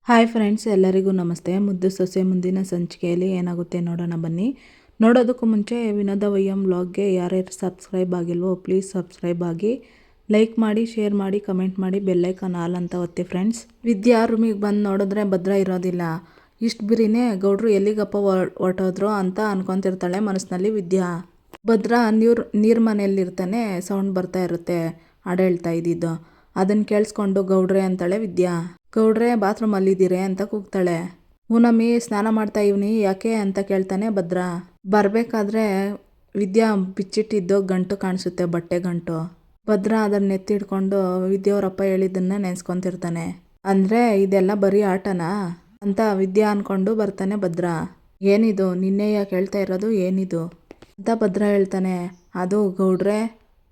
Hi friends, ಎಲ್ಲರಿಗೂ ನಮಸ್ತೆ. ಮುದ್ದು ಸೊಸೆ ಮುಂದಿನ ಸಂಚಿಕೆಯಲ್ಲಿ ಏನಾಗುತ್ತೆ ನೋಡೋಣ ಬನ್ನಿ. ನೋಡೋದಕ್ಕೂ ಮುಂಚೆ ವಿನೋದ ವೈಎಂ ವ್ಲಾಗ್ಗೆ ಯಾರ್ಯಾರು ಸಬ್ಸ್ಕ್ರೈಬ್ ಆಗಿಲ್ವೋ ಪ್ಲೀಸ್ ಸಬ್ಸ್ಕ್ರೈಬ್ ಆಗಿ, ಲೈಕ್ ಮಾಡಿ, ಶೇರ್ ಮಾಡಿ, ಕಮೆಂಟ್ ಮಾಡಿ, ಬೆಲ್ಲೈಕಾನ್ ಆಲ್ ಅಂತ ಒತ್ತಿ ಫ್ರೆಂಡ್ಸ್. ವಿದ್ಯಾ ರೂಮಿಗೆ ಬಂದು ನೋಡಿದ್ರೆ ಭದ್ರ ಇರೋದಿಲ್ಲ. ಇಷ್ಟು ಬಿರಿನೇ ಗೌಡ್ರು ಎಲ್ಲಿಗಪ್ಪ ಹೊರಟೋದ್ರು ಅಂತ ಅನ್ಕೊತಿರ್ತಾಳೆ ಮನಸ್ಸಿನಲ್ಲಿ ವಿದ್ಯಾ. ಭದ್ರ ನೀರು ಮನೆಯಲ್ಲಿರ್ತಾನೆ, ಸೌಂಡ್ ಬರ್ತಾ ಇರುತ್ತೆ ಹಾಡು ಹೇಳ್ತಾ ಇದ್ದಿದ್ದು. ಅದನ್ನು ಕೇಳಿಸ್ಕೊಂಡು ಗೌಡ್ರೆ ಅಂತಾಳೆ ವಿದ್ಯಾ. ಗೌಡ್ರೆ ಬಾತ್ರೂಮಲ್ಲಿದ್ದೀರಿ ಅಂತ ಕೂಗ್ತಾಳೆ. ಹೂನಮ್ಮಿ ಸ್ನಾನ ಮಾಡ್ತಾ ಇವ್ನಿ, ಯಾಕೆ ಅಂತ ಕೇಳ್ತಾನೆ ಭದ್ರ. ಬರಬೇಕಾದ್ರೆ ವಿದ್ಯಾ ಬಿಚ್ಚಿಟ್ಟಿದ್ದು ಗಂಟು ಕಾಣಿಸುತ್ತೆ, ಬಟ್ಟೆ ಗಂಟು. ಭದ್ರ ಅದನ್ನ ಎತ್ತಿಡ್ಕೊಂಡು ವಿದ್ಯಾವರಪ್ಪ ಹೇಳಿದ್ದನ್ನ ನೆನೆಸ್ಕೊತಿರ್ತಾನೆ. ಅಂದರೆ ಇದೆಲ್ಲ ಬರೀ ಆಟನಾ ಅಂತ ವಿದ್ಯಾ ಅಂದ್ಕೊಂಡು ಬರ್ತಾನೆ ಭದ್ರ. ಏನಿದು ನಿನ್ನೆಯ ಕೇಳ್ತಾ ಇರೋದು, ಏನಿದು ಅಂತ ಭದ್ರ ಹೇಳ್ತಾನೆ. ಅದು ಗೌಡ್ರೆ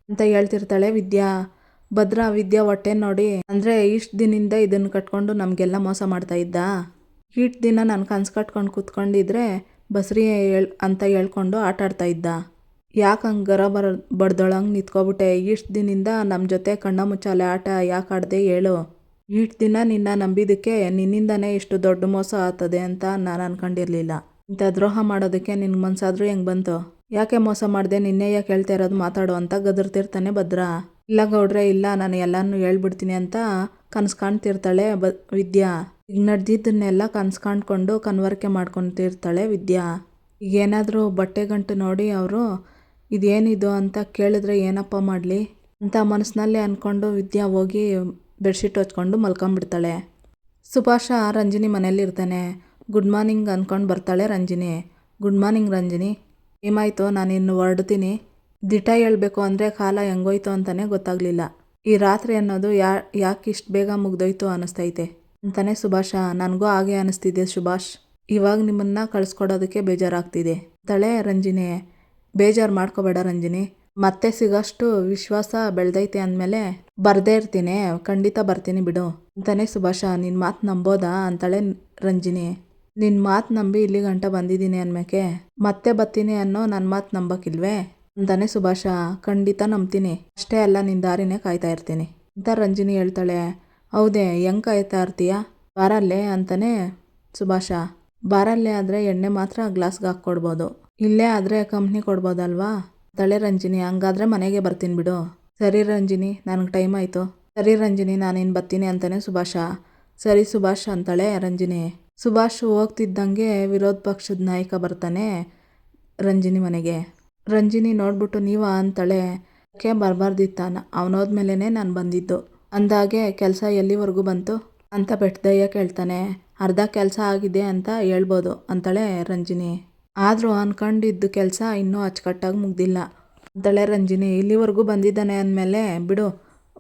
ಅಂತ ಹೇಳ್ತಿರ್ತಾಳೆ ವಿದ್ಯಾ. ಭದ್ರ ವಿದ್ಯಾ ಹೊಟ್ಟೆ ನೋಡಿ, ಅಂದರೆ ಇಷ್ಟು ದಿನದಿಂದ ಇದನ್ನು ಕಟ್ಕೊಂಡು ನಮಗೆಲ್ಲ ಮೋಸ ಮಾಡ್ತಾ ಇದ್ದ. ಇಷ್ಟು ದಿನ ನಾನು ಕನ್ಸು ಕಟ್ಕೊಂಡು ಕೂತ್ಕೊಂಡಿದ್ರೆ ಬಸ್ರಿ ಅಂತ ಹೇಳ್ಕೊಂಡು ಆಟ ಆಡ್ತಾ ಇದ್ದ. ಯಾಕೆ ಹಂಗೆ ಗರ ಬಡ್ದೊಳಂಗೆ ನಿಂತ್ಕೊಬಿಟ್ಟೆ? ಇಷ್ಟು ದಿನದಿಂದ ನಮ್ಮ ಜೊತೆ ಕಣ್ಣ ಮುಚ್ಚಾಲೆ ಆಟ ಯಾಕೆ ಆಡ್ದೆ ಹೇಳು? ಇಷ್ಟು ದಿನ ನಿನ್ನ ನಂಬಿದ್ದಕ್ಕೆ ನಿನ್ನಿಂದನೇ ಇಷ್ಟು ದೊಡ್ಡ ಮೋಸ ಆಗ್ತದೆ ಅಂತ ನಾನು ಅನ್ಕೊಂಡಿರಲಿಲ್ಲ. ಇಂಥ ದ್ರೋಹ ಮಾಡೋದಕ್ಕೆ ನಿನ್ಗೆ ಮನ್ಸಾದ್ರೂ ಹೆಂಗೆ ಬಂತು? ಯಾಕೆ ಮೋಸ ಮಾಡಿದೆ? ನಿನ್ನೆಯ ಕೇಳ್ತಾ ಇರೋದು ಮಾತಾಡು ಅಂತ ಗದರ್ತಿರ್ತಾನೆ ಭದ್ರ. ಇಲ್ಲ ಗೌಡ್ರೆ, ಇಲ್ಲ, ನಾನು ಎಲ್ಲನೂ ಹೇಳ್ಬಿಡ್ತೀನಿ ಅಂತ ಕನಸು ಕಾಣ್ತಿರ್ತಾಳೆ ವಿದ್ಯಾ. ಈಗ ನಡೆದಿದ್ದನ್ನೆಲ್ಲ ಕನಸು ಕಾಣ್ಕೊಂಡು ಕನ್ವರಿಕೆ ಮಾಡ್ಕೊತಿರ್ತಾಳೆ ವಿದ್ಯಾ. ಈಗ ಏನಾದರೂ ಬಟ್ಟೆ ಗಂಟು ನೋಡಿ ಅವರು ಇದೇನಿದು ಅಂತ ಕೇಳಿದ್ರೆ ಏನಪ್ಪ ಮಾಡಲಿ ಅಂತ ಮನಸ್ಸಿನಲ್ಲೇ ಅಂದ್ಕೊಂಡು ವಿದ್ಯಾ ಹೋಗಿ ಬೆಡ್ಶೀಟ್ ಹೊಚ್ಕೊಂಡು ಮಲ್ಕೊಂಬಿಡ್ತಾಳೆ. ಸುಭಾಷ ರಂಜಿನಿ ಮನೇಲಿರ್ತಾನೆ. ಗುಡ್ ಮಾರ್ನಿಂಗ್ ಅಂದ್ಕೊಂಡು ಬರ್ತಾಳೆ ರಂಜಿನಿ. ಗುಡ್ ಮಾರ್ನಿಂಗ್ ರಂಜಿನಿ, ಏಮಾಯಿತು? ನಾನಿನ್ನು ಹೊರಡ್ತೀನಿ. ದಿಟ ಹೇಳ್ಬೇಕು ಅಂದರೆ ಕಾಲ ಹೆಂಗೋಯ್ತು ಅಂತಲೇ ಗೊತ್ತಾಗಲಿಲ್ಲ. ಈ ರಾತ್ರಿ ಅನ್ನೋದು ಯಾಕೆ ಇಷ್ಟು ಬೇಗ ಮುಗ್ದೋಯ್ತು ಅನ್ನಿಸ್ತೈತೆ ಅಂತಾನೆ ಸುಭಾಷ. ನನಗೂ ಹಾಗೆ ಅನ್ನಿಸ್ತಿದೆ ಸುಭಾಷ್. ಇವಾಗ ನಿಮ್ಮನ್ನು ಕಳಿಸ್ಕೊಡೋದಕ್ಕೆ ಬೇಜಾರಾಗ್ತಿದೆ ಅಂತಾಳೆ ರಂಜಿನಿ. ಬೇಜಾರು ಮಾಡ್ಕೋಬೇಡ ರಂಜಿನಿ, ಮತ್ತೆ ಸಿಗೋಷ್ಟು ವಿಶ್ವಾಸ ಬೆಳೆದೈತೆ ಅಂದಮೇಲೆ ಬರದೇ ಇರ್ತೀನಿ, ಖಂಡಿತ ಬರ್ತೀನಿ ಬಿಡು ಅಂತಾನೆ ಸುಭಾಷ. ನಿನ್ನ ಮಾತು ನಂಬೋದಾ ಅಂತಾಳೆ ರಂಜಿನಿ. ನಿನ್ನ ಮಾತು ನಂಬಿ ಇಲ್ಲಿ ಗಂಟ ಬಂದಿದ್ದೀನಿ ಅಂದ್ಮೇಕೆ ಮತ್ತೆ ಬರ್ತೀನಿ ಅನ್ನೋ ನನ್ನ ಮಾತು ನಂಬಕ್ಕಿಲ್ವೇ ಅಂತಾನೆ ಸುಭಾಷ. ಖಂಡಿತ ನಂಬ್ತೀನಿ, ಅಷ್ಟೇ ಅಲ್ಲ ನಿನ್ನ ದಾರಿನೇ ಕಾಯ್ತಾ ಇರ್ತೀನಿ ಅಂತ ರಂಜಿನಿ ಹೇಳ್ತಾಳೆ. ಹೌದೇ, ಹೆಂಗೆ ಕಾಯ್ತಾ ಇರ್ತೀಯ? ಬಾರಲ್ಲೇ ಅಂತಾನೆ ಸುಭಾಷ. ಬಾರಲ್ಲೇ ಆದರೆ ಎಣ್ಣೆ ಮಾತ್ರ ಗ್ಲಾಸ್ಗೆ ಹಾಕ್ಕೊಡ್ಬೋದು, ಇಲ್ಲೇ ಆದರೆ ಕಂಪ್ನಿ ಕೊಡ್ಬೋದಲ್ವಾ ಅಂತಾಳೆ ರಂಜಿನಿ. ಹಂಗಾದ್ರೆ ಮನೆಗೆ ಬರ್ತೀನಿ ಬಿಡು. ಸರಿ ರಂಜಿನಿ, ನನಗೆ ಟೈಮ್ ಆಯಿತು. ಸರಿ ರಂಜಿನಿ, ನಾನಿನ್ನು ಬರ್ತೀನಿ ಅಂತಾನೆ ಸುಭಾಷ. ಸರಿ ಸುಭಾಷ್ ಅಂತಾಳೆ ರಂಜಿನಿ. ಸುಭಾಷ್ ಹೋಗ್ತಿದ್ದಂಗೆ ವಿರೋಧ ಪಕ್ಷದ ನಾಯಕ ಬರ್ತಾನೆ ರಂಜಿನಿ ಮನೆಗೆ. ರಂಜಿನಿ ನೋಡ್ಬಿಟ್ಟು ನೀವಾ ಅಂತಾಳೆ. ಯಾಕೆ ಬರಬಾರ್ದಿತ್ತ? ಅವನೋದ್ಮೇಲೆ ನಾನು ಬಂದಿದ್ದು ಅಂದಾಗೆ ಕೆಲಸ ಎಲ್ಲಿವರೆಗೂ ಬಂತು ಅಂತ ಬೆಟ್ಟದಯ್ಯ ಕೇಳ್ತಾನೆ. ಅರ್ಧ ಕೆಲಸ ಆಗಿದೆ ಅಂತ ಹೇಳ್ಬೋದು ಅಂತಾಳೆ ರಂಜಿನಿ. ಆದರೂ ಅನ್ಕೊಂಡಿದ್ದು ಕೆಲಸ ಇನ್ನೂ ಅಚ್ಚುಕಟ್ಟಾಗಿ ಮುಗ್ದಿಲ್ಲ ಅಂತಾಳೆ ರಂಜಿನಿ. ಇಲ್ಲಿವರೆಗೂ ಬಂದಿದ್ದಾನೆ ಅಂದಮೇಲೆ ಬಿಡು,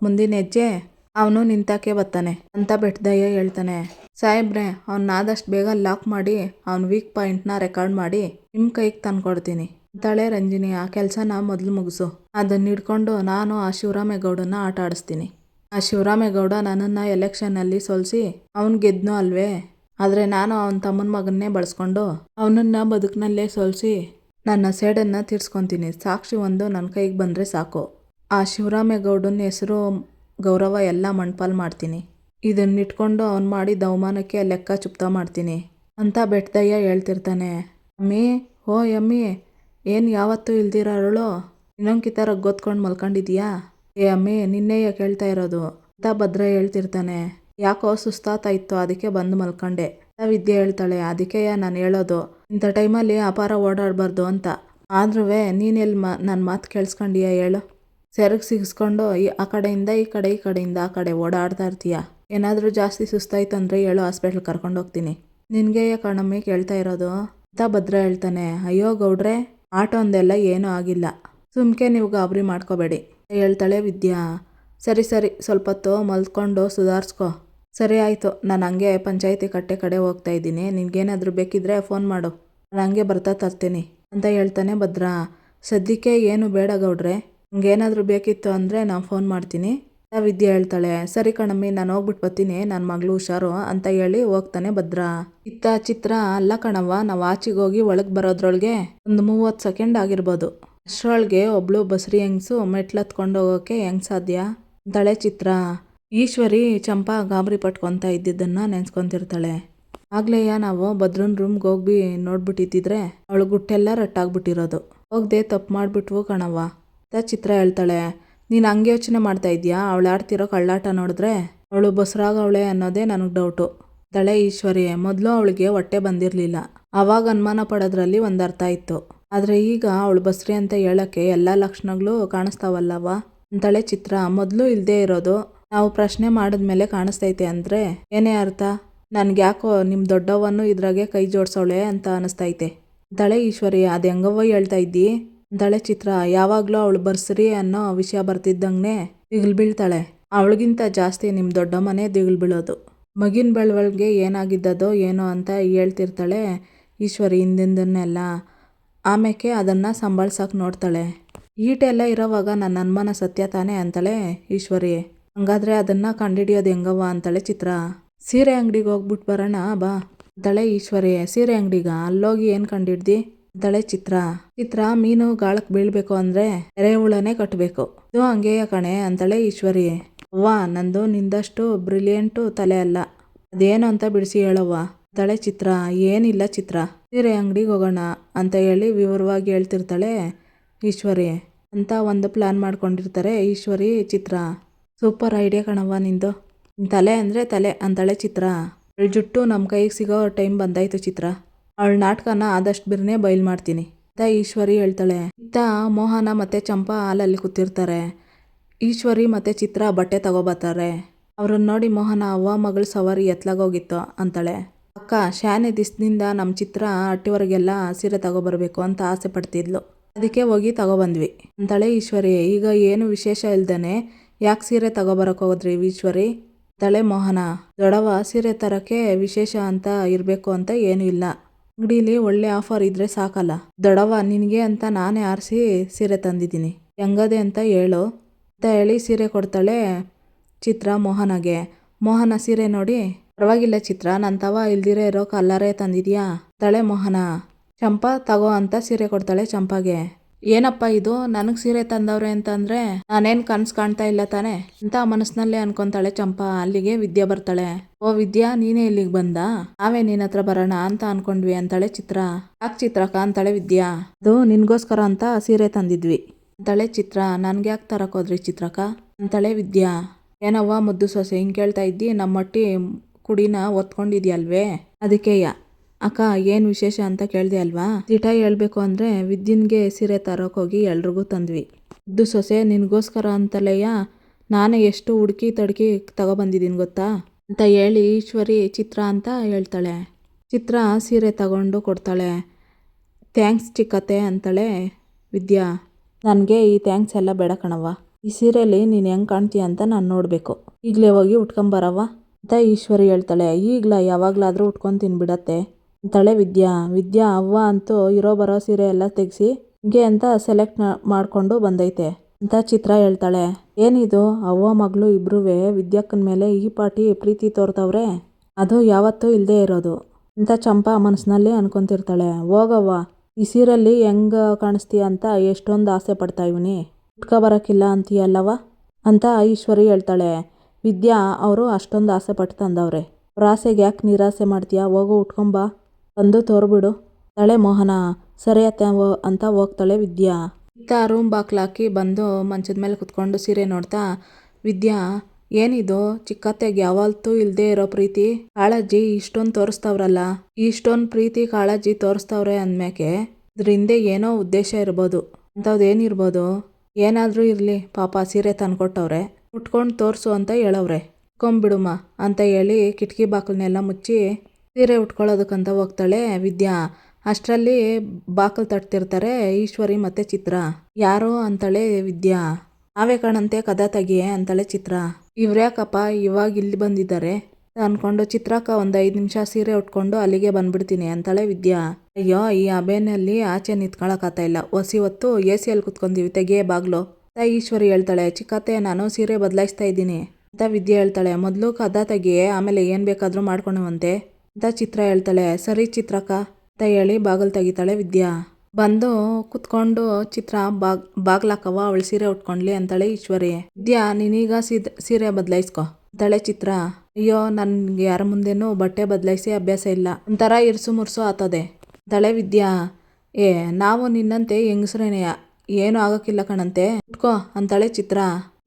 ಮುಂದಿನ ಹೆಜ್ಜೆ ಅವನು ನಿಂತಾಕೆ ಬರ್ತಾನೆ ಅಂತ ಬೆಟ್ಟದಯ್ಯ ಹೇಳ್ತಾನೆ. ಸಾಹೇಬ್ರೆ, ಆದಷ್ಟು ಬೇಗ ಲಾಕ್ ಮಾಡಿ ಅವ್ನ ವೀಕ್ ಪಾಯಿಂಟ್ನ ರೆಕಾರ್ಡ್ ಮಾಡಿ ನಿಮ್ಮ ಕೈಗೆ ತಂದ್ಕೊಡ್ತೀನಿ ಅಂತಾಳೆ ರಂಜಿನಿ. ಆ ಕೆಲಸನ ಮೊದಲು ಮುಗಿಸು, ಅದನ್ನ ಹಿಡ್ಕೊಂಡು ನಾನು ಆ ಶಿವರಾಮೇಗೌಡನ ಆಟ ಆಡಿಸ್ತೀನಿ. ಆ ಶಿವರಾಮೇಗೌಡ ನನ್ನನ್ನು ಎಲೆಕ್ಷನಲ್ಲಿ ಸೋಲಿಸಿ ಅವ್ನು ಗೆದ್ನೋ ಅಲ್ವೇ, ಆದರೆ ನಾನು ಅವನ ತಮ್ಮನ ಮಗನ್ನೇ ಬಳಸ್ಕೊಂಡು ಅವನನ್ನು ಬದುಕಿನಲ್ಲೇ ಸೋಲಿಸಿ ನನ್ನ ಸೇಡನ್ನು ತೀರ್ಸ್ಕೊತೀನಿ. ಸಾಕ್ಷಿ ಒಂದು ನನ್ನ ಕೈಗೆ ಬಂದರೆ ಸಾಕು. ಆ ಶಿವರಾಮೇಗೌಡನ ಹೆಸರು, ಗೌರವ ಎಲ್ಲ ಮಣ್ಪಾಲು ಮಾಡ್ತೀನಿ. ಇದನ್ನಿಟ್ಕೊಂಡು ಅವ್ನು ಮಾಡಿದ ಅವಮಾನಕ್ಕೆ ಲೆಕ್ಕ ಚುಪ್ತಾ ಮಾಡ್ತೀನಿ ಅಂತ ಬೆಟ್ಟದಯ್ಯ ಹೇಳ್ತಿರ್ತಾನೆ. ಅಮ್ಮಿ, ಓ ಅಮ್ಮಿ, ಏನು ಯಾವತ್ತೂ ಇಲ್ದಿರೋಳು ಇನ್ನೊಂದು ರಗ್ಗೊತ್ಕೊಂಡು ಮಲ್ಕೊಂಡಿದ್ಯಾ? ಏ ಅಮ್ಮಿ, ನಿನ್ನೆಯ ಕೇಳ್ತಾ ಇರೋದು ಅಂತ ಭದ್ರ ಹೇಳ್ತಿರ್ತಾನೆ. ಯಾಕೋ ಸುಸ್ತಾತಾಯಿತ್ತು, ಅದಕ್ಕೆ ಬಂದು ಮಲ್ಕೊಂಡೆ ಅಂತ ವಿದ್ಯೆ ಹೇಳ್ತಾಳೆ. ಅದಕ್ಕೆ ನಾನು ಹೇಳೋದು, ಇಂಥ ಟೈಮಲ್ಲಿ ಅಪಾರ ಓಡಾಡಬಾರ್ದು ಅಂತ. ಆದ್ರೂ ನೀನೆಲ್ಲಿ ನನ್ನ ಮಾತು ಕೇಳಿಸ್ಕೊಂಡಿಯಾ ಹೇಳು? ಸೆರಗು ಸಿಗಿಸ್ಕೊಂಡು ಆ ಕಡೆಯಿಂದ ಈ ಕಡೆ, ಈ ಕಡೆಯಿಂದ ಆ ಕಡೆ ಓಡಾಡ್ತಾ ಇರ್ತೀಯ. ಏನಾದರೂ ಜಾಸ್ತಿ ಸುಸ್ತಾಯ್ತು ಅಂದರೆ ಹೇಳು, ಹಾಸ್ಪಿಟ್ಲ್ ಕರ್ಕೊಂಡು ಹೋಗ್ತೀನಿ. ನಿನಗೆ ಕಣಮ್ಮಿ ಕೇಳ್ತಾ ಇರೋದು ಅಂತ ಭದ್ರ ಹೇಳ್ತಾನೆ. ಅಯ್ಯೋ ಗೌಡ್ರೆ, ಆಟೋ ಒಂದೆಲ್ಲ ಏನೂ ಆಗಿಲ್ಲ, ಸುಮ್ಕೆ ನೀವು ಗಾಬರಿ ಮಾಡ್ಕೋಬೇಡಿ ಹೇಳ್ತಾಳೆ ವಿದ್ಯಾ. ಸರಿ ಸರಿ, ಸ್ವಲ್ಪ ಹೊತ್ತು ಮಲ್ಕೊಂಡು ಸುಧಾರಿಸ್ಕೊ. ಸರಿ ಆಯಿತು, ನಾನು ಹಂಗೆ ಪಂಚಾಯತಿ ಕಟ್ಟೆ ಕಡೆ ಹೋಗ್ತಾ ಇದ್ದೀನಿ. ನಿನ್ಗೇನಾದರೂ ಬೇಕಿದ್ರೆ ಫೋನ್ ಮಾಡು, ನಾನು ಹಂಗೆ ಬರ್ತಾ ತರ್ತೀನಿ ಅಂತ ಹೇಳ್ತಾನೆ ಭದ್ರ. ಸದ್ಯಕ್ಕೆ ಏನು ಬೇಡ ಗೌಡ್ರೆ, ಹಂಗೇನಾದರೂ ಬೇಕಿತ್ತು ಅಂದರೆ ನಾನು ಫೋನ್ ಮಾಡ್ತೀನಿ ಅಂತ ವಿದ್ಯೆ ಹೇಳ್ತಾಳೆ. ಸರಿ ಕಣಮ್ಮಿ, ನಾನು ಹೋಗ್ಬಿಟ್ಟು ಬರ್ತೀನಿ, ನನ್ನ ಮಗಳು ಹುಷಾರು ಅಂತ ಹೇಳಿ ಹೋಗ್ತಾನೆ ಭದ್ರ. ಇತ್ತ ಚಿತ್ರ, ಅಲ್ಲ ಕಣವ್ವ, ನಾವು ಆಚೆಗೆ ಹೋಗಿ ಒಳಗೆ ಬರೋದ್ರೊಳಗೆ ಒಂದು 30 ಸೆಕೆಂಡ್ ಆಗಿರ್ಬೋದು. ಅಷ್ಟರೊಳಗೆ ಒಬ್ಳು ಬಸ್ರಿ ಹೆಂಗಸು ಮೆಟ್ಲತ್ಕೊಂಡು ಹೋಗೋಕ್ಕೆ ಹೆಂಗೆ ಸಾಧ್ಯ ಅಂತಾಳೆ ಚಿತ್ರ. ಈಶ್ವರಿ ಚಂಪಾ ಗಾಬರಿ ಪಟ್ಕೊತಾ ಇದ್ದಿದ್ದನ್ನು ನೆನ್ಸ್ಕೊತಿರ್ತಾಳೆ. ಆಗ್ಲೇಯ ನಾವು ಭದ್ರನ್ ರೂಮ್ಗೆ ಹೋಗಿ ನೋಡ್ಬಿಟ್ಟಿದ್ದಿದ್ರೆ ಅವಳು ಗುಟ್ಟೆಲ್ಲ ರಟ್ಟಾಗ್ಬಿಟ್ಟಿರೋದು. ಹೋಗದೆ ತಪ್ಪು ಮಾಡಿಬಿಟ್ವು ಕಣವ್ವ ಅಂತ ಚಿತ್ರ ಹೇಳ್ತಾಳೆ. ನೀನು ಹಂಗೆ ಯೋಚನೆ ಮಾಡ್ತಾ ಇದೀಯಾ? ಅವಳು ಆಡ್ತಿರೋ ಕಳ್ಳಾಟ ನೋಡಿದ್ರೆ ಅವಳು ಬಸ್ರಾಗವಳೆ ಅನ್ನೋದೇ ನನಗೆ ಡೌಟು ತಳೆ ಈಶ್ವರಿ. ಮೊದಲು ಅವಳಿಗೆ ಹೊಟ್ಟೆ ಬಂದಿರಲಿಲ್ಲ, ಆವಾಗ ಅನುಮಾನ ಪಡೋದ್ರಲ್ಲಿ ಒಂದು ಅರ್ಥ ಇತ್ತು. ಆದರೆ ಈಗ ಅವಳು ಬಸ್ರಿ ಅಂತ ಹೇಳೋಕ್ಕೆ ಎಲ್ಲ ಲಕ್ಷಣಗಳು ಕಾಣಿಸ್ತಾವಲ್ಲವ ಅಂತಳೆ ಚಿತ್ರ. ಮೊದಲು ಇಲ್ಲದೆ ಇರೋದು ನಾವು ಪ್ರಶ್ನೆ ಮಾಡಿದ್ಮೇಲೆ ಕಾಣಿಸ್ತೈತೆ ಅಂದರೆ ಏನೇ ಅರ್ಥ? ನನ್ಗ್ಯಾಕೋ ನಿಮ್ಮ ದೊಡ್ಡವನ್ನು ಇದ್ರಾಗೆ ಕೈ ಜೋಡ್ಸೋಳೆ ಅಂತ ಅನಿಸ್ತೈತೆ ಅಂತಳೆ ಈಶ್ವರಿ. ಅದು ಹೆಂಗವ್ವ ಹೇಳ್ತಾ ಇದ್ದಿ ಅಂತಳೆ ಚಿತ್ರ. ಯಾವಾಗಲೂ ಅವಳು ಬರ್ಸ್ರಿ ಅನ್ನೋ ವಿಷಯ ಬರ್ತಿದ್ದಂಗೆ ದಿಗಿಲ್ ಬೀಳ್ತಾಳೆ. ಅವಳಿಗಿಂತ ಜಾಸ್ತಿ ನಿಮ್ಮ ದೊಡ್ಡಮ್ಮನೇ ದಿಗಿಲ್ ಬೀಳೋದು. ಮಗಿನ ಬೆಳವಣಿಗೆ ಏನಾಗಿದ್ದದೋ ಏನೋ ಅಂತ ಹೇಳ್ತಿರ್ತಾಳೆ ಈಶ್ವರಿ ಹಿಂದಿಂದನ್ನೆಲ್ಲ. ಆಮೇಲೆ ಅದನ್ನು ಸಂಭಾಳ್ಸಕ್ಕೆ ನೋಡ್ತಾಳೆ. ಈಟೆಲ್ಲ ಇರೋವಾಗ ನನ್ನ ಅನುಮಾನ ಸತ್ಯ ತಾನೇ ಅಂತಾಳೆ ಈಶ್ವರಿ. ಹಂಗಾದ್ರೆ ಅದನ್ನು ಕಂಡಿಡಿಯೋದು ಹೆಂಗವ್ವ ಅಂತಾಳೆ ಚಿತ್ರ. ಸೀರೆ ಅಂಗಡಿಗೆ ಹೋಗ್ಬಿಟ್ಟು ಬರೋಣ ಬಾ ಅಂತಾಳೆ ಈಶ್ವರಿ. ಸೀರೆ ಅಂಗಡಿಗ? ಅಲ್ಲೋಗಿ ಏನು ಕಂಡಿಡ್ದಿ ಅಂತಾಳೆ ಚಿತ್ರ. ಮೀನು ಗಾಳಕ್ಕೆ ಬೀಳ್ಬೇಕು ಅಂದರೆ ಎರೆಹುಳನೇ ಕಟ್ಟಬೇಕು. ಇದು ಹಂಗೆಯ ಕಣೆ ಅಂತಾಳೆ ಈಶ್ವರಿ. ಅವ್ವ ನಂದು ನಿಂದಷ್ಟು ಬ್ರಿಲಿಯಂಟು ತಲೆ ಅಲ್ಲ, ಅದೇನು ಅಂತ ಬಿಡಿಸಿ ಹೇಳವ್ವ ಅಂತಾಳೆ ಚಿತ್ರ. ಏನಿಲ್ಲ ಚಿತ್ರ, ಸೀರೆ ಅಂಗಡಿಗೆ ಹೋಗೋಣ ಅಂತ ಹೇಳಿ ವಿವರವಾಗಿ ಹೇಳ್ತಿರ್ತಾಳೆ ಈಶ್ವರಿ. ಅಂತ ಒಂದು ಪ್ಲ್ಯಾನ್ ಮಾಡ್ಕೊಂಡಿರ್ತಾರೆ ಈಶ್ವರಿ ಚಿತ್ರ. ಸೂಪರ್ ಐಡಿಯಾ ಕಣವ್ವ ನಿಂದು, ತಲೆ ಅಂದರೆ ತಲೆ ಅಂತಾಳೆ ಚಿತ್ರ. ಅವಳ ಜುಟ್ಟು ನಮ್ಮ ಕೈಗೆ ಸಿಗೋ ಟೈಮ್ ಬಂದಾಯ್ತು ಚಿತ್ರ. ಅವಳ ನಾಟಕನ ಆದಷ್ಟು ಬಿರ್ನೇ ಬಯಲು ಮಾಡ್ತೀನಿ ಅಂತ ಈಶ್ವರಿ ಹೇಳ್ತಾಳೆ. ಇತ್ತ ಮೋಹನ ಮತ್ತು ಚಂಪಾ ಹಾಲಲ್ಲಿ ಕೂತಿರ್ತಾರೆ. ಈಶ್ವರಿ ಮತ್ತು ಚಿತ್ರ ಬಟ್ಟೆ ತಗೋಬರ್ತಾರೆ. ಅವ್ರನ್ನ ನೋಡಿ ಮೋಹನ ಅವ್ವ ಮಗಳು ಸವಾರಿ ಎತ್ಲಾಗೋಗಿತ್ತು ಅಂತಾಳೆ. ಅಕ್ಕ ಶಾನೆ ದಿಸ್ದಿಂದ ನಮ್ಮ ಚಿತ್ರ ಹಟ್ಟಿವರೆಗೆಲ್ಲ ಸೀರೆ ತಗೋಬರ್ಬೇಕು ಅಂತ ಆಸೆ ಪಡ್ತಿದ್ಲು, ಅದಕ್ಕೆ ಹೋಗಿ ತಗೊಬಂದ್ವಿ ಅಂತಾಳೆ ಈಶ್ವರಿ. ಈಗ ಏನು ವಿಶೇಷ ಇಲ್ದೇನೆ ಯಾಕೆ ಸೀರೆ ತಗೋಬರಕ್ಕೆ ಹೋದ್ರಿ ಈಶ್ವರಿ ಅಂತಾಳೆ ಮೋಹನ. ದೊಡವ ಸೀರೆ ತರಕ್ಕೆ ವಿಶೇಷ ಅಂತ ಇರಬೇಕು ಅಂತ ಏನೂ ಇಲ್ಲ, ಅಂಗಡೀಲಿ ಒಳ್ಳೆ ಆಫರ್ ಇದ್ರೆ ಸಾಕಲ್ಲ ದೊಡವ. ನಿನಗೆ ಅಂತ ನಾನೇ ಆರಿಸಿ ಸೀರೆ ತಂದಿದ್ದೀನಿ, ಹೆಂಗದೆ ಅಂತ ಹೇಳು ಅಂತ ಹೇಳಿ ಸೀರೆ ಕೊಡ್ತಾಳೆ ಚಿತ್ರ ಮೋಹನಗೆ. ಮೋಹನ ಸೀರೆ ನೋಡಿ, ಪರವಾಗಿಲ್ಲ ಚಿತ್ರ, ನನ್ನ ತವ ಇಲ್ದಿರೇ ಇರೋ ಕಲ್ಲರೇ ತಂದಿದ್ಯಾ ಅಂತಾಳೆ ಮೋಹನ. ಚಂಪಾ ತಗೋ ಅಂತ ಸೀರೆ ಕೊಡ್ತಾಳೆ ಚಂಪಾಗೆ. ಏನಪ್ಪ ಇದು ನನಗೆ ಸೀರೆ ತಂದವ್ರೆ ಅಂತಂದರೆ ನಾನೇನು ಕನಸು ಕಾಣ್ತಾ ಇಲ್ಲ ತಾನೆ ಅಂತ ಮನಸ್ಸಿನಲ್ಲೇ ಅನ್ಕೊತಾಳೆ ಚಂಪಾ. ಅಲ್ಲಿಗೆ ವಿದ್ಯಾ ಬರ್ತಾಳೆ. ಓ ವಿದ್ಯಾ, ನೀನೇ ಇಲ್ಲಿಗೆ ಬಂದ? ನಾವೇ ನಿನ್ನ ಹತ್ರ ಬರೋಣ ಅಂತ ಅನ್ಕೊಂಡ್ವಿ ಅಂತಾಳೆ ಚಿತ್ರ. ಯಾಕೆ ಚಿತ್ರಕ್ಕ ಅಂತಾಳೆ ವಿದ್ಯಾ. ಅದು ನಿನ್ಗೋಸ್ಕರ ಅಂತ ಸೀರೆ ತಂದಿದ್ವಿ ಅಂತಾಳೆ ಚಿತ್ರ. ನನ್ಗೆ ಯಾಕೆ ತರಕೋದ್ರಿ ಚಿತ್ರಕ್ಕ ಅಂತಾಳೆ ವಿದ್ಯಾ. ಏನವ್ವ ಮುದ್ದು ಸೊಸೆ ಹಿಂಗೆ ಕೇಳ್ತಾ ಇದ್ದಿ? ನಮ್ಮಟ್ಟಿ ಕುಡಿನ ಒತ್ಕೊಂಡಿದ್ಯಲ್ವೇ ಅದಕ್ಕೆಯ. ಅಕ್ಕ ಏನು ವಿಶೇಷ ಅಂತ ಕೇಳಿದೆ ಅಲ್ವಾ? ದಿಟ ಹೇಳ್ಬೇಕು ಅಂದರೆ ವಿದ್ಯನ್ಗೆ ಸೀರೆ ತರೋಕೋಗಿ ಎಲ್ರಿಗೂ ತಂದ್ವಿ. ಮುದ್ದು ಸೊಸೆ ನಿನಗೋಸ್ಕರ ಅಂತಲೆಯ ನಾನೇ ಎಷ್ಟು ಹುಡುಕಿ ತಡ್ಕಿ ತಗೊಬಂದಿದ್ದೀನಿ ಗೊತ್ತಾ ಅಂತ ಹೇಳಿ ಈಶ್ವರಿ ಚಿತ್ರ ಅಂತ ಹೇಳ್ತಾಳೆ. ಚಿತ್ರ ಸೀರೆ ತಗೊಂಡು ಕೊಡ್ತಾಳೆ. ಥ್ಯಾಂಕ್ಸ್ ಚಿಕ್ಕತ್ತೆ ಅಂತಾಳೆ ವಿದ್ಯಾ. ನನಗೆ ಈ ಥ್ಯಾಂಕ್ಸ್ ಎಲ್ಲ ಬೇಡ ಕಣವ್ವ, ಈ ಸೀರೆಯಲ್ಲಿ ನೀನು ಹೆಂಗೆ ಕಾಣ್ತೀಯ ಅಂತ ನಾನು ನೋಡಬೇಕು, ಈಗಲೇ ಹೋಗಿ ಉಟ್ಕೊಂಬರವ್ವ ಅಂತ ಈಶ್ವರಿ ಹೇಳ್ತಾಳೆ. ಈಗಲ ಯಾವಾಗಲಾದರೂ ಉಟ್ಕೊತೀನಿ ಬಿಡತ್ತೆ ಅಂತಾಳೆ ವಿದ್ಯಾ. ವಿದ್ಯಾ ಅವ್ವ ಅಂತೂ ಇರೋ ಬರೋ ಸೀರೆ ಎಲ್ಲ ತೆಗೆಸಿ ಹಿಂಗೆ ಅಂತ ಸೆಲೆಕ್ಟ್ ಮಾಡಿಕೊಂಡು ಬಂದೈತೆ ಅಂತ ಚಿತ್ರ ಹೇಳ್ತಾಳೆ. ಏನಿದು ಅವ್ವ ಮಗಳು ಇಬ್ರೂ ವಿದ್ಯಾಕ್ಕನ ಮೇಲೆ ಈ ಪಾಟಿ ಪ್ರೀತಿ ತೋರ್ತವ್ರೆ, ಅದು ಯಾವತ್ತೂ ಇಲ್ಲದೆ ಇರೋದು ಅಂತ ಚಂಪಾ ಮನಸ್ಸಿನಲ್ಲಿ ಅನ್ಕೊತಿರ್ತಾಳೆ. ಹೋಗವ್ವ, ಈ ಸೀರೆಯಲ್ಲಿ ಹೆಂಗೆ ಕಾಣಿಸ್ತೀಯ ಅಂತ ಎಷ್ಟೊಂದು ಆಸೆ ಪಡ್ತಾ ಇವನಿ, ಉಟ್ಕೊಬರಕ್ಕಿಲ್ಲ ಅಂತೀಯಲ್ಲವ ಅಂತ ಈಶ್ವರಿ ಹೇಳ್ತಾಳೆ. ವಿದ್ಯಾ ಅವರು ಅಷ್ಟೊಂದು ಆಸೆ ಪಟ್ಟು ತಂದವ್ರೆ, ಅವ್ರ ಆಸೆಗೆ ಯಾಕೆ ನಿರಾಸೆ ಮಾಡ್ತೀಯಾ, ಹೋಗು ಉಟ್ಕೊಂಬ ತಂದು ತೋರ್ಬಿಡು ತಾಳೆ ಮೋಹನ. ಸರಿ ಅತ್ತೆ ಅಂತ ಹೋಗ್ತಾಳೆ ವಿದ್ಯಾ. ಇತ್ತ ರೂಮ್ ಬಾಕ್ಲಾಕಿ ಬಂದು ಮಂಚದ ಮೇಲೆ ಕುತ್ಕೊಂಡು ಸೀರೆ ನೋಡ್ತಾ ವಿದ್ಯಾ, ಏನಿದು ಚಿಕ್ಕತ್ತೆಗೆ ಯಾವತ್ತೂ ಇಲ್ಲದೆ ಇರೋ ಪ್ರೀತಿ ಕಾಳಜಿ ಇಷ್ಟೊಂದು ತೋರಿಸ್ತವ್ರಲ್ಲ, ಇಷ್ಟೊಂದು ಪ್ರೀತಿ ಕಾಳಜಿ ತೋರಿಸ್ತವ್ರೆ ಅಂದ್ಮ್ಯಾಕೆ ಇದ್ರ ಹಿಂದೆ ಏನೋ ಉದ್ದೇಶ ಇರ್ಬೋದು. ಅಂಥದ್ದೇನಿರ್ಬೋದು? ಏನಾದರೂ ಇರಲಿ ಪಾಪ ಸೀರೆ ತಂದ್ಕೊಟ್ಟವ್ರೆ, ಉಟ್ಕೊಂಡು ತೋರಿಸು ಅಂತ ಹೇಳವ್ರೆ, ಉಟ್ಕೊಂಬಿಡುಮ್ಮ ಅಂತ ಹೇಳಿ ಕಿಟಕಿ ಬಾಕಲನ್ನೆಲ್ಲ ಮುಚ್ಚಿ ಸೀರೆ ಉಟ್ಕೊಳ್ಳೋದಕ್ಕಂತ ಹೋಗ್ತಾಳೆ ವಿದ್ಯಾ. ಅಷ್ಟರಲ್ಲಿ ಬಾಕಲು ತಟ್ತಿರ್ತಾರೆ ಈಶ್ವರಿ ಮತ್ತು ಚಿತ್ರ. ಯಾರೋ ಅಂತಾಳೆ ವಿದ್ಯಾ. ನಾವೇ ಕಾಣಂತೆ ಕದ ತೆಗಿಯೇ ಅಂತಾಳೆ ಚಿತ್ರ. ಇವ್ರ್ಯಾಕಪ್ಪ ಇವಾಗ ಇಲ್ಲಿ ಬಂದಿದ್ದಾರೆ ಅಂದ್ಕೊಂಡು ಚಿತ್ರಕ್ಕ ಒಂದು 5 ನಿಮಿಷ ಸೀರೆ ಉಟ್ಕೊಂಡು ಅಲ್ಲಿಗೆ ಬಂದ್ಬಿಡ್ತೀನಿ ಅಂತಾಳೆ ವಿದ್ಯಾ. ಅಯ್ಯೋ ಈ ಅಬೇನಲ್ಲಿ ಆಚೆ ನಿಂತ್ಕೊಳಕ್ಕಾಗ್ತಾ ಇಲ್ಲ, ಹೊಸಿ ಹೊತ್ತು AC ಕುತ್ಕೊಂತೀವಿ, ತೆಗಿಯೇ ಬಾಗ್ಲು ಅಂತ ಈಶ್ವರಿ ಹೇಳ್ತಾಳೆ. ಚಿಕ್ಕತ್ತೆ ನಾನು ಸೀರೆ ಬದಲಾಯಿಸ್ತಾ ಇದ್ದೀನಿ ಅಂತ ವಿದ್ಯಾ ಹೇಳ್ತಾಳೆ. ಮೊದಲು ಕದ ತೆಗಿಯೇ, ಆಮೇಲೆ ಏನು ಬೇಕಾದರೂ ಮಾಡ್ಕೊಳುವಂತೆ ಅಂತ ಚಿತ್ರ ಹೇಳ್ತಾಳೆ. ಸರಿ ಚಿತ್ರಕ್ಕ ಅಂತ ಹೇಳಿ ಬಾಗಿಲು ತೆಗಿತಾಳೆ ವಿದ್ಯಾ. ಬಂದು ಕುತ್ಕೊಂಡು ಚಿತ್ರ ಬಾಗ್ಲಾಕವ್ವ ಅವಳು ಸೀರೆ ಉಟ್ಕೊಂಡ್ಲಿ ಅಂತಾಳೆ ಈಶ್ವರಿ. ವಿದ್ಯಾ ನೀನೀಗ ಸೀರೆ ಬದಲಾಯಿಸ್ಕೊ ಅಂತಾಳೆ ಚಿತ್ರ. ಅಯ್ಯೋ ನನ್ಗೆ ಯಾರ ಮುಂದೆನೂ ಬಟ್ಟೆ ಬದಲಾಯಿಸಿ ಅಭ್ಯಾಸ ಇಲ್ಲ, ಒಂಥರ ಇರ್ಸು ಮುರ್ಸು ಆತದೆ ಅಂತಾಳೆ ವಿದ್ಯಾ. ನಾವು ನಿನ್ನಂತೆ ಹೆಂಗಸ್ರೇನೆಯ, ಏನು ಆಗೋಕ್ಕಿಲ್ಲ ಕಣಂತೆ, ಉಟ್ಕೋ ಅಂತಾಳೆ ಚಿತ್ರ.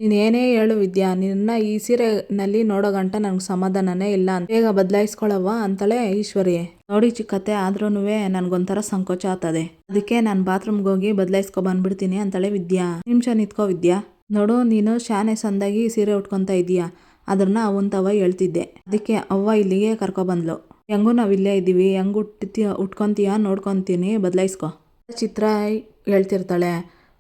ನೀನೇನೇ ಹೇಳು ವಿದ್ಯಾ, ನಿನ್ನ ಈ ಸೀರೆನಲ್ಲಿ ನೋಡೋ ಗಂಟ ನನಗೆ ಸಮಾಧಾನನೇ ಇಲ್ಲ, ಬೇಗ ಬದಲಾಯಿಸ್ಕೊಳವ್ವ ಅಂತಾಳೆ ಈಶ್ವರಿ. ನೋಡಿ ಚಿಕ್ಕತ್ತೆ, ಆದ್ರೂ ನನಗೊಂಥರ ಸಂಕೋಚ ಆಗ್ತದೆ, ಅದಕ್ಕೆ ನಾನು ಬಾತ್ರೂಮ್ಗೆ ಹೋಗಿ ಬದಲಾಯಿಸ್ಕೊ ಬಂದ್ಬಿಡ್ತೀನಿ ಅಂತಾಳೆ ವಿದ್ಯಾ. ನಿಮಿಷ ನಿಂತ್ಕೋ ವಿದ್ಯಾ, ನೋಡು ನೀನು ಶಾನೆ ಸಂದಾಗಿ ಸೀರೆ ಉಟ್ಕೊತಾ ಇದೀಯಾ, ಅದನ್ನ ಅವಂತವ ಹೇಳ್ತಿದ್ದೆ, ಅದಕ್ಕೆ ಅವ್ವ ಇಲ್ಲಿಗೆ ಕರ್ಕೊಬಂದ್ಲು. ಹೆಂಗೂ ನಾವು ಇಲ್ಲೇ ಇದ್ದೀವಿ, ಹೆಂಗ್ ಉಟ್ಕೊತೀಯ ನೋಡ್ಕೊತೀನಿ, ಬದಲಾಯಿಸ್ಕೊ ಚಿತ್ರ ಹೇಳ್ತಿರ್ತಾಳೆ.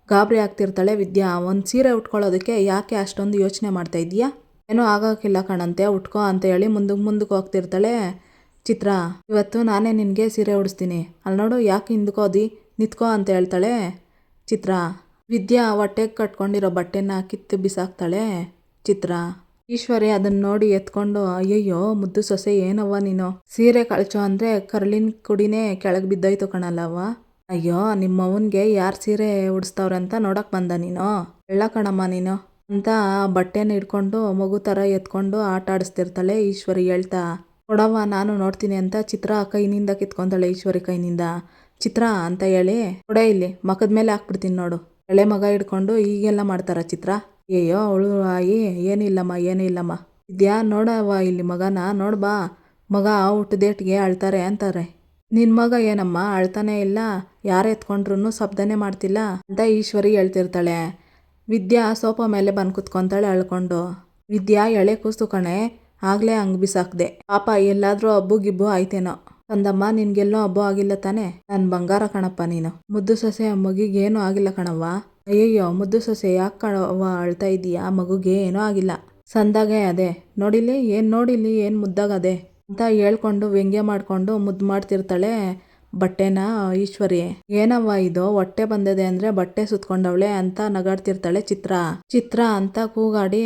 ಗಾಬರಿ ಆಗ್ತಿರ್ತಾಳೆ ವಿದ್ಯಾ. ಒಂದು ಸೀರೆ ಉಟ್ಕೊಳ್ಳೋದಕ್ಕೆ ಯಾಕೆ ಅಷ್ಟೊಂದು ಯೋಚನೆ ಮಾಡ್ತಾ ಇದೀಯಾ, ಏನೂ ಆಗೋಕ್ಕಿಲ್ಲ ಕಣಂತೆ, ಉಟ್ಕೋ ಅಂತ ಹೇಳಿ ಮುಂದಕ್ಕೆ ಹೋಗ್ತಿರ್ತಾಳೆ ಚಿತ್ರ. ಇವತ್ತು ನಾನೇ ನಿನಗೆ ಸೀರೆ ಉಡಿಸ್ತೀನಿ, ಅಲ್ಲಿ ನೋಡು ಯಾಕೆ ಹಿಂದ್ಕೋದಿ, ನಿತ್ಕೋ ಅಂತ ಹೇಳ್ತಾಳೆ ಚಿತ್ರ. ವಿದ್ಯಾ ಹೊಟ್ಟೆಗೆ ಕಟ್ಕೊಂಡಿರೋ ಬಟ್ಟೆನ ಕಿತ್ತು ಬಿಸಾಕ್ತಾಳೆ ಚಿತ್ರ. ಈಶ್ವರಿ ಅದನ್ನ ನೋಡಿ ಎತ್ಕೊಂಡು, ಅಯ್ಯಯ್ಯೋ ಮುದ್ದು ಸೊಸೆ ಏನವ್ವ ನೀನು, ಸೀರೆ ಕಳ್ಚೋ ಅಂದರೆ ಕರ್ಲಿನ ಕುಡಿನೇ ಕೆಳಗೆ ಬಿದ್ದೋಯ್ತು ಕಣಲ್ಲವ್ವ, ಅಯ್ಯೋ ನಿಮ್ಮವನ್ಗೆ ಯಾರು ಸೀರೆ ಉಡಿಸ್ತವ್ರೆ ಅಂತ ನೋಡಕ್ ಬಂದ ನೀನು, ಎಲ್ಲ ಕಣಮ್ಮ ನೀನು ಅಂತ ಬಟ್ಟೆನ ಹಿಡ್ಕೊಂಡು ಮಗು ಥರ ಎತ್ಕೊಂಡು ಆಟ ಆಡಿಸ್ತಿರ್ತಾಳೆ ಈಶ್ವರಿ ಹೇಳ್ತಾ. ಕೊಡವ್ವ ನಾನು ನೋಡ್ತೀನಿ ಅಂತ ಚಿತ್ರ ಕೈನಿಂದ ಕಿತ್ಕೊಂತಾಳೆ ಈಶ್ವರಿ ಕೈನಿಂದ. ಚಿತ್ರ ಅಂತ ಹೇಳಿ, ಕೊಡೆ ಇಲ್ಲಿ ಮಖದ ಮೇಲೆ ಹಾಕ್ಬಿಡ್ತೀನಿ ನೋಡು, ಎಳೆ ಮಗ ಹಿಡ್ಕೊಂಡು ಹೀಗೆಲ್ಲ ಮಾಡ್ತಾರ ಚಿತ್ರ. ಅಯ್ಯೋ ಅವಳು ಆಯಿ, ಏನಿಲ್ಲಮ್ಮ ವಿದ್ಯಾ, ನೋಡವ್ವ ಇಲ್ಲಿ ಮಗನ ನೋಡ್ಬಾ, ಮಗ ಹುಟ್ಟದೇಟ್ಗೆ ಅಳ್ತಾರೆ ಅಂತಾರೆ, ನಿನ್ನ ಮಗ ಏನಮ್ಮ ಅಳ್ತಾನೆ ಇಲ್ಲ, ಯಾರು ಎತ್ಕೊಂಡ್ರು ಶಬ್ದನೇ ಮಾಡ್ತಿಲ್ಲ ಅಂತ ಈಶ್ವರಿ ಹೇಳ್ತಿರ್ತಾಳೆ. ವಿದ್ಯಾ ಸೋಫಾ ಮೇಲೆ ಬಂದು ಕುತ್ಕೊತಾಳೆ ಅಳ್ಕೊಂಡು. ವಿದ್ಯಾ ಎಳೆ ಕೂಸು ಕಣೆ, ಆಗ್ಲೇ ಹಂಗೆ ಬಿಸಾಕ್ದೆ, ಪಾಪ ಎಲ್ಲಾದ್ರೂ ಹಬ್ಬು ಗಿಬ್ಬು ಆಯ್ತೇನೋ, ಕಂದಮ್ಮ ನಿನ್ಗೆಲ್ಲೋ ಹಬ್ಬ ಆಗಿಲ್ಲ ತಾನೆ, ನನ್ನ ಬಂಗಾರ ಕಣಪ್ಪ ನೀನು, ಮುದ್ದು ಸೊಸೆ ಮಗಿಗೇನು ಆಗಿಲ್ಲ ಕಣವ್ವ. ಅಯ್ಯಯ್ಯೋ ಮುದ್ದು ಸೊಸೆ ಯಾಕೆ ಕಣವ್ವ ಅಳ್ತಾ ಇದೀಯಾ, ಮಗುಗೆ ಏನೂ ಆಗಿಲ್ಲ, ಸಂದಾಗೆ ಅದೇ ನೋಡಿಲಿ ಏನು ಮುದ್ದಾಗದೆ ಅಂತ ಹೇಳ್ಕೊಂಡು ವ್ಯಂಗ್ಯ ಮಾಡ್ಕೊಂಡು ಮುದ್ದು ಮಾಡ್ತಿರ್ತಾಳೆ ಬಟ್ಟೆನ ಈಶ್ವರಿ. ಏನವ್ವ ಇದು, ಹೊಟ್ಟೆ ಬಂದಿದೆ ಅಂದ್ರೆ ಬಟ್ಟೆ ಸುತ್ಕೊಂಡವಳೆ ಅಂತ ನಗಾಡ್ತಿರ್ತಾಳೆ ಚಿತ್ರ ಅಂತ ಕೂಗಾಡಿ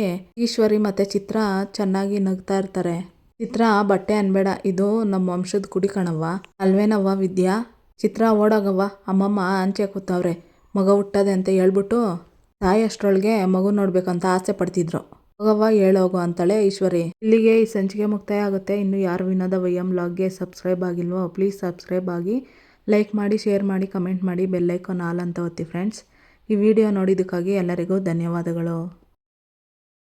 ಈಶ್ವರಿ ಮತ್ತೆ ಚಿತ್ರ ಚೆನ್ನಾಗಿ ನಗ್ತಾ ಇರ್ತಾರೆ. ಚಿತ್ರ, ಬಟ್ಟೆ ಅನ್ಬೇಡ, ಇದು ನಮ್ಮ ವಂಶದ ಕುಡಿ ಕಣವ್ವ, ಅಲ್ವೇನವ್ವ ವಿದ್ಯಾ. ಚಿತ್ರ, ಓಡೋಗವ್ವ, ಅಮ್ಮಮ್ಮ ಅಂಚೆ ಕೂತವ್ರೆ, ಮಗ ಹುಟ್ಟದೆ ಅಂತ ಹೇಳ್ಬಿಟ್ಟು ತಾಯಿ ಅಷ್ಟ್ರೊಳಗೆ ಮಗು ನೋಡ್ಬೇಕಂತ ಆಸೆ ಪಡ್ತಿದ್ರು, ಹೋಗವ್ವ ಹೇಳೋಗು ಅಂತಾಳೆ ಈಶ್ವರಿ. ಇಲ್ಲಿಗೆ ಈ ಸಂಚಿಕೆ ಮುಕ್ತಾಯ ಆಗುತ್ತೆ. ಇನ್ನು ಯಾರು ವಿನೋದ ವೈಎಂ ವ್ಲಾಗ್ಗೆ ಸಬ್ಸ್ಕ್ರೈಬ್ ಆಗಿಲ್ವೋ ಪ್ಲೀಸ್ ಸಬ್ಸ್ಕ್ರೈಬ್ ಆಗಿ, ಲೈಕ್ ಮಾಡಿ, ಶೇರ್ ಮಾಡಿ, ಕಮೆಂಟ್ ಮಾಡಿ, ಬೆಲ್ ಐಕಾನ್ ಆಲ್ ಅಂತ ಒತ್ತಿ ಫ್ರೆಂಡ್ಸ್. ಈ ವಿಡಿಯೋ ನೋಡಿದ್ದಕ್ಕಾಗಿ ಎಲ್ಲರಿಗೂ ಧನ್ಯವಾದಗಳು.